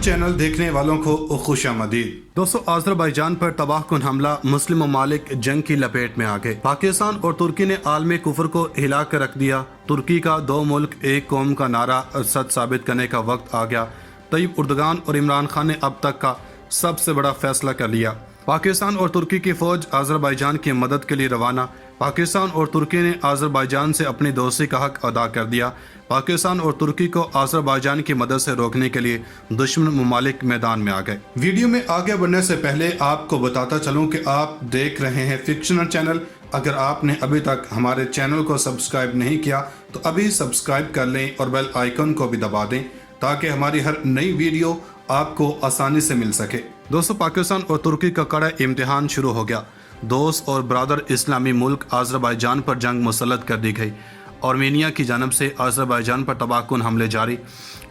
Channel देखने वालों को खुश आमदीद। दोस्तों, आज़रबाईजान पर तबाहकुन हमला, मुस्लिम ममालिक जंग की लपेट में आ गए। पाकिस्तान और तुर्की ने आलमी कुफर को हिला कर रख दिया। तुर्की का दो मुल्क एक कौम का नारा सच साबित करने का वक्त आ गया। तैयब उर्दगान और इमरान खान ने अब तक का सबसे बड़ा फैसला कर लिया। पाकिस्तान और तुर्की की फौज आज़रबाईजान की मदद के लिए रवाना। पाकिस्तान और तुर्की ने आज़रबाईजान से अपनी दोस्ती का हक अदा कर दिया। पाकिस्तान और तुर्की को आज़रबाईजान की मदद से रोकने के लिए दुश्मन ममालिक मैदान में आ गए। वीडियो में आगे बढ़ने से पहले आपको बताता चलूं कि आप देख रहे हैं फिक्शनल चैनल। अगर आपने अभी तक हमारे चैनल को सब्सक्राइब नहीं किया तो अभी सब्सक्राइब कर लें और बेल आइकन को भी दबा दें ताकि हमारी हर नई वीडियो आपको आसानी से मिल सके। दोस्तों, पाकिस्तान और तुर्की का कड़ा इम्तिहान शुरू हो गया। दोस्त और ब्रादर इस्लामी मुल्क आज़रबाईजान पर जंग मुसल्लत कर दी गई। आर्मीनिया की जानब से आज़रबाईजान पर तबाहकुन हमले जारी।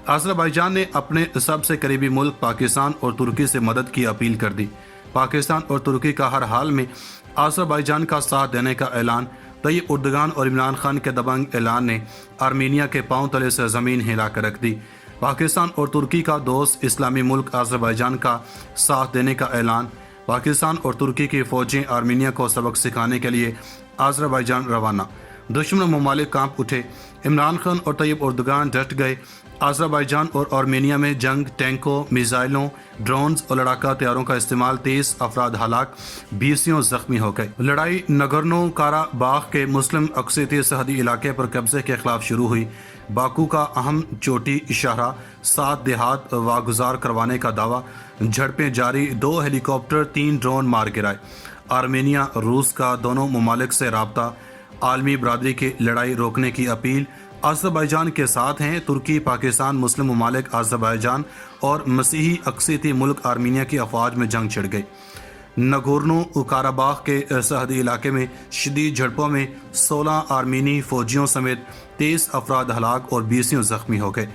आज़रबाईजान ने अपने सबसे करीबी मुल्क पाकिस्तान और तुर्की से मदद की अपील कर दी। पाकिस्तान और तुर्की का हर हाल में आज़रबाईजान का साथ देने का ऐलान। तैयब उर्दगान और इमरान खान के दबंग ऐलान ने आर्मीनिया के पांव तले से ज़मीन हिला कर रख दी। पाकिस्तान और तुर्की का दोस्त इस्लामी मुल्क आज़रबाईजान का साथ देने का ऐलान। पाकिस्तान और तुर्की की फ़ौजें आर्मीनिया को सबक सिखाने के लिए आज़रबाईजान रवाना। दुश्मन ममालिक कांप उठे। इमरान खान और तैयब उर्दगान डट गए। आज़रबाईजान और आर्मीनिया में जंग, टैंकों, मिसाइलों, ड्रोन्स और लड़ाका तैयारों का इस्तेमाल। 23 अफराद हलाक, 20 जख्मी हो गए। लड़ाई नगोर्नो काराबाख के मुस्लिम अक्सरियती सरहदी इलाके पर कब्जे के खिलाफ शुरू हुई। बाकू का अहम चोटी इशारा, 7 देहात वागुजार करवाने का दावा। झड़पें जारी, 2 हेलीकॉप्टर 3 ड्रोन मार गिराए। आर्मेनिया रूस का दोनों ममालिक से राब्ता। आलमी बरादरी की लड़ाई रोकने की अपील। आज़रबाईजान के साथ हैं तुर्की, पाकिस्तान, मुस्लिम ममालिक आज़रबाईजान और मसीही अक्सरियती मुल्क आर्मीनिया की अफवाज में जंग छिड़ गई। नगोर्नो काराबाख के सरहदी इलाके में शदीद झड़पों में 16 आर्मीनी फौजियों समेत 23 अफराद हलाक और 20 जख्मी हो गए।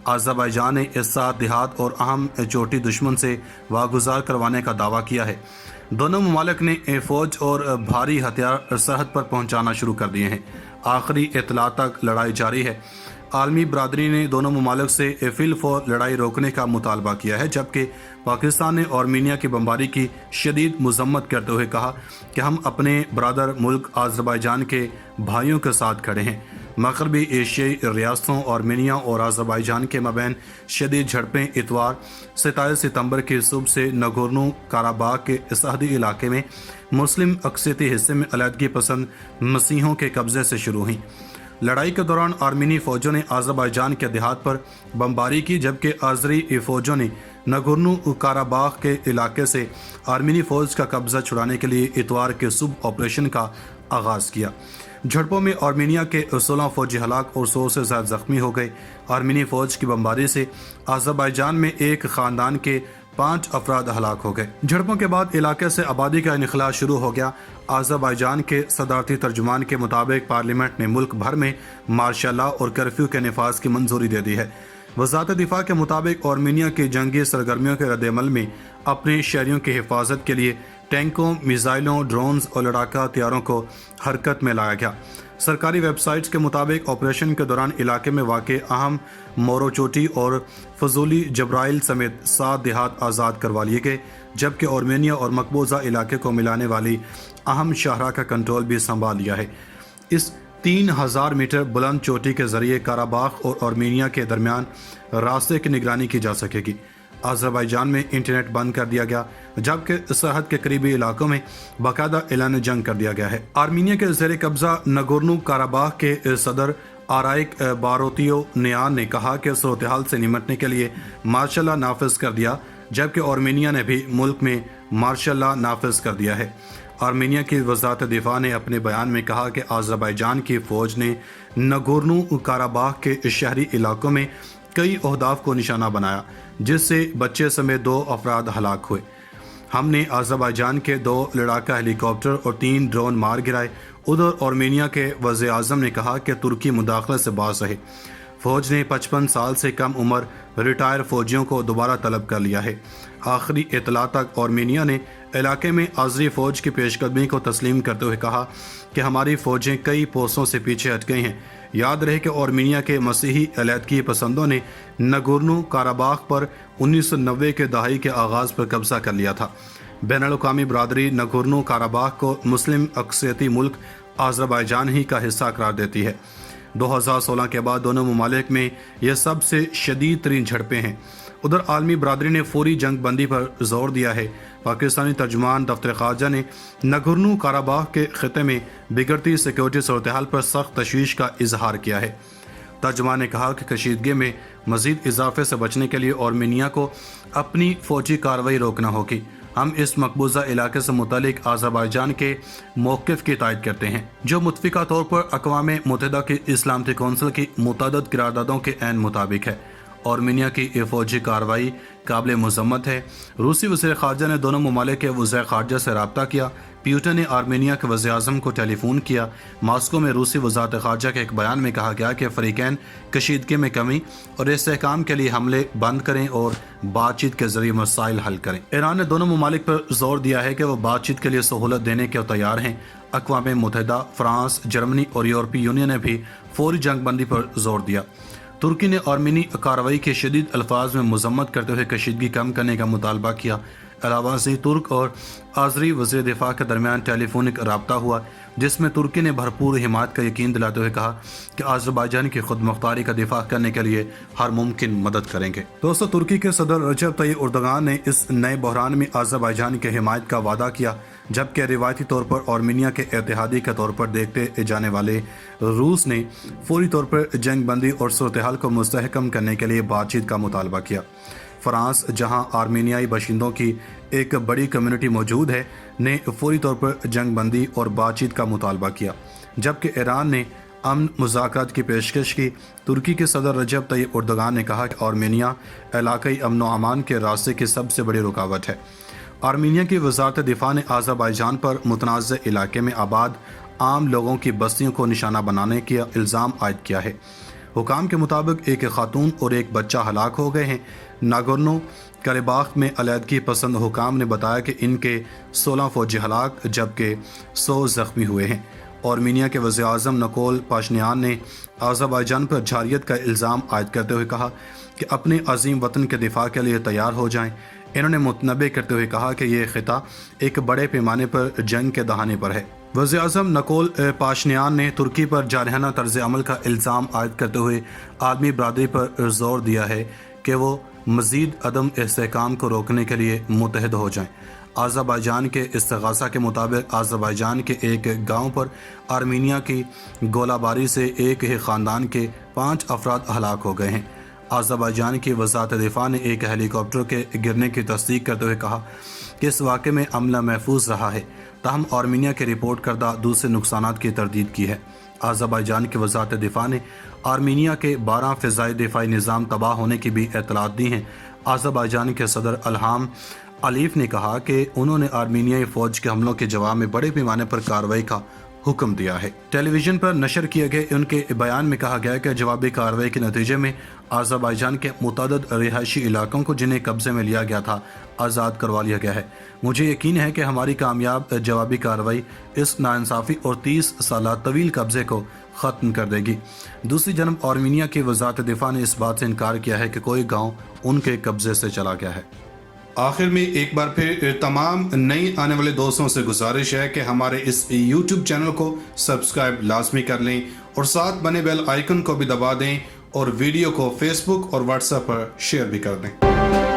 आज़रबाईजान ने इस 7 देहात और अहम चोटी दुश्मन से वागुजार करवाने का दावा किया है। दोनों ममालिक ने फ़ौज और भारी हथियार सरहद पर पहुंचाना शुरू कर दिए हैं। आखिरी इत्तला तक लड़ाई जारी है। आलमी बरादरी ने दोनों ममालिक से फिल फौर लड़ाई रोकने का मुतालबा किया है, जबकि पाकिस्तान ने आर्मीनिया की बमबारी की शदीद मजम्मत करते हुए कहा कि हम अपने बरादर मुल्क आज़रबाईजान के भाइयों के साथ खड़े हैं। मगरबी एशियाई रियासतों आर्मीनिया और आज़रबाईजान के मबैन शदीद झड़पें इतवार 27 सितंबर की सुबह से नगोर्नो काराबाख के सरहदी इलाके में मुस्लिम अक्सरियती हिस्से में अलहदगी पसंद मसीहों के कब्जे से शुरू हुई। लड़ाई के दौरान आर्मीनी फ़ौजों ने आज़रबाईजान के देहात पर बमबारी की, जबकि आज़री फ़ौजों ने नगोर्नो काराबाख के इलाके से आर्मीनी फ़ौज का कब्जा छुड़ाने के लिए इतवार के सुबह ऑपरेशन का आगाज़ किया। झड़पों में आर्मीनिया के 16 फौजी हलाक और 100 से ज़्यादा जख्मी हो गए। आर्मीनी फ़ौज की बमबारी से आज़रबाईजान में एक ख़ानदान के 5 अफराद हलाक हो गए। झड़पों के बाद इलाके से आबादी का इनखला शुरू हो गया। आज़रबाईजान के सदारती तर्जुमान के मुताबिक पार्लियामेंट ने मुल्क भर में मार्शल लॉ और कर्फ्यू के नफाज की मंजूरी दे दी है। वज़ारत दिफा के मुताबिक आर्मीनिया की जंगी सरगर्मियों के रद्द-ए-अमल में अपने शहरियों की हिफाजत के लिए टैंकों, मिसाइलों, ड्रोन्स और लड़ाका हथियारों को हरकत में लाया गया। सरकारी वेबसाइट्स के मुताबिक ऑपरेशन के दौरान इलाके में वाक़ अहम मोरोचोटी और फजूली जब्राइल समेत 7 देहात आज़ाद करवा लिए गए, जबकि आर्मेनिया और मकबूजा इलाके को मिलाने वाली अहम शाहरा का कंट्रोल भी संभाल लिया है। इस 3000 मीटर बुलंद चोटी के जरिए काराबाख और आर्मीनिया के दरमियान रास्ते की निगरानी की जा सकेगी। आज़रबाईजान में इंटरनेट बंद कर दिया गया, जबकि सरहद के करीबी इलाकों में बाकायदा ऐलान जंग कर दिया गया है। आर्मीनिया के ज़ेर कब्जा नगोर्नो काराबाख के सदर आराइक बारोतियो नियान ने कहा कि सूरत हाल से निमटने के लिए मार्शल लॉ नाफिज कर दिया, जबकि आर्मीनिया ने भी मुल्क में मार्शल लॉ नाफिज कर दिया है। आर्मीनिया की वज़ारत दिफा ने अपने बयान में कहा कि आज़रबाईजान की फ़ौज ने नगोर्नो काराबाख के शहरी इलाकों में कई अहदाफ को निशाना बनाया, जिससे बच्चे समेत 2 अफराद हलाक हुए। हमने आज़रबाईजान के 2 लड़ाका हेलीकॉप्टर और 3 ड्रोन मार गिराए। उधर आर्मीनिया के वज़ीर आज़म ने कहा कि तुर्की मुदाखलत से बाज रहे। فوج نے 55 سال سے کم عمر ریٹائر فوجیوں کو دوبارہ طلب کر لیا ہے۔ آخری اطلاع تک آرمینیا نے علاقے میں آذری فوج کی پیش قدمی کو تسلیم کرتے ہوئے کہا کہ ہماری فوجیں کئی پوستوں سے پیچھے ہٹ گئی ہیں۔ یاد رہے کہ آرمینیا کے مسیحی علیحدگی پسندوں نے نگورنو کاراباخ پر 1990 کے دہائی کے آغاز پر قبضہ کر لیا تھا۔ بین الاقوامی برادری نگورنو کاراباخ کو مسلم اکثریتی ملک آذربائیجان ہی کا حصہ قرار دیتی ہے۔ 2016 کے بعد دونوں ممالک میں یہ سب سے شدید ترین جھڑپیں ہیں۔ ادھر عالمی برادری نے فوری جنگ بندی پر زور دیا ہے۔ پاکستانی ترجمان دفتر خارجہ نے نگورنو کاراباخ کے خطے میں بگڑتی سیکیورٹی صورتحال پر سخت تشویش کا اظہار کیا ہے۔ ترجمان نے کہا کہ کشیدگی میں مزید اضافے سے بچنے کے لیے آرمینیا کو اپنی فوجی کارروائی روکنا ہوگی۔ ہم اس مقبوضہ علاقے سے متعلق آذربائیجان کے موقف کی تائید کرتے ہیں، جو متفقہ طور پر اقوام متحدہ کی سلامتی کونسل کی متعدد قراردادوں کے عین مطابق ہے۔ آرمینیا کی یہ فوجی کارروائی قابل مذمت ہے۔ روسی وزیر خارجہ نے دونوں ممالک کے وزراء خارجہ سے رابطہ کیا۔ پیوٹن نے آرمینیا کے وزیر اعظم کو ٹیلی فون کیا۔ ماسکو میں روسی وزارت خارجہ کے ایک بیان میں کہا گیا کہ فریقین کشیدگی میں کمی اور استحکام کے لیے حملے بند کریں اور بات چیت کے ذریعے مسائل حل کریں۔ ایران نے دونوں ممالک پر زور دیا ہے کہ وہ بات چیت کے لیے سہولت دینے کے تیار ہیں۔ اقوام متحدہ، فرانس، جرمنی اور یورپی یونین نے بھی فوری جنگ بندی پر زور دیا۔ ترکی نے آرمینی کارروائی کے شدید الفاظ میں مذمت کرتے ہوئے کشیدگی کم کرنے کا مطالبہ کیا۔ علاوہ ازیں ترک اور آذری وزیر دفاع کے درمیان ٹیلی فونک رابطہ ہوا، جس میں ترکی نے بھرپور حمایت کا یقین دلاتے ہوئے کہا کہ آذربائیجان کی خود مختاری کا دفاع کرنے کے لیے ہر ممکن مدد کریں گے۔ دوستو، ترکی کے صدر رجب طیب اردوغان نے اس نئے بحران میں آذربائیجان کی حمایت کا وعدہ کیا، جبکہ روایتی طور پر آرمینیا کے اتحادی کے طور پر دیکھتے جانے والے روس نے فوری طور پر جنگ بندی اور صورتحال کو مستحکم کرنے کے لیے بات چیت کا مطالبہ کیا۔ فرانس، جہاں آرمینیائی باشندوں کی ایک بڑی کمیونٹی موجود ہے، نے فوری طور پر جنگ بندی اور بات چیت کا مطالبہ کیا، جبکہ ایران نے امن مذاکرات کی پیشکش کی۔ ترکی کے صدر رجب طیب اردوغان نے کہا کہ آرمینیا علاقائی امن و امان کے راستے کی سب سے بڑی رکاوٹ ہے۔ آرمینیا کی وزارت دفاع نے آذربائیجان پر متنازع علاقے میں آباد عام لوگوں کی بستیوں کو نشانہ بنانے کا الزام عائد کیا ہے۔ حکام کے مطابق ایک خاتون اور ایک بچہ ہلاک ہو گئے ہیں۔ ناگورنو کاراباخ میں علیحدگی پسند حکام نے بتایا کہ ان کے 16 فوجی ہلاک جبکہ 100 زخمی ہوئے ہیں۔ آرمینیا کے وزیر اعظم نکول پاشنیان نے آذربائیجان پر جارحیت کا الزام عائد کرتے ہوئے کہا کہ اپنے عظیم وطن کے دفاع کے لیے تیار ہو جائیں۔ انہوں نے متنبع کرتے ہوئے کہا کہ یہ خطہ ایک بڑے پیمانے پر جنگ کے دہانے پر ہے۔ وزیر اعظم نکول پاشنیان نے ترکی پر جارحانہ طرز عمل کا الزام عائد کرتے ہوئے عالمی برادری پر زور دیا ہے کہ وہ مزید عدم استحکام کو روکنے کے لیے متحد ہو جائیں۔ آذربائیجان کے استغاثہ کے مطابق آذربائیجان کے ایک گاؤں پر آرمینیا کی گولہ باری سے ایک ہی خاندان کے 5 افراد ہلاک ہو گئے ہیں۔ آذربائیجان کی وزارت دفاع نے ایک ہیلی کاپٹر کے گرنے کی تصدیق کرتے ہوئے کہا کہ اس واقعے میں عملہ محفوظ رہا ہے، تاہم آرمینیا کے رپورٹ کردہ دوسرے نقصانات کی تردید کی ہے۔ آذربائیجان کی وزارت دفاع نے آرمینیا کے 12 فضائی دفاعی نظام تباہ ہونے کی بھی اطلاعات دی ہیں۔ آذربائیجان کے صدر الہام علیف نے کہا کہ انہوں نے آرمینیائی فوج کے حملوں کے جواب میں بڑے پیمانے پر کارروائی کا حکم دیا ہے۔ ٹیلی ویژن پر نشر کیے گئے ان کے بیان میں کہا گیا کہ جوابی کارروائی کے نتیجے میں آذربائیجان کے متعدد رہائشی علاقوں کو جنہیں قبضے میں لیا گیا تھا آزاد کروا لیا گیا ہے۔ مجھے یقین ہے کہ ہماری کامیاب جوابی کارروائی اس ناانصافی اور 30 سالہ طویل قبضے کو ختم کر دے گی۔ دوسری جانب آرمینیا کی وزارت دفاع نے اس بات سے انکار کیا ہے کہ کوئی گاؤں ان کے قبضے سے چلا گیا ہے۔ آخر میں ایک بار پھر تمام نئی آنے والے دوستوں سے گزارش ہے کہ ہمارے اس YouTube چینل کو سبسکرائب لازمی کر لیں اور ساتھ بنے بیل آئیکن کو بھی دبا دیں اور ویڈیو کو فیس بک اور واٹس ایپ پر شیئر بھی کر دیں۔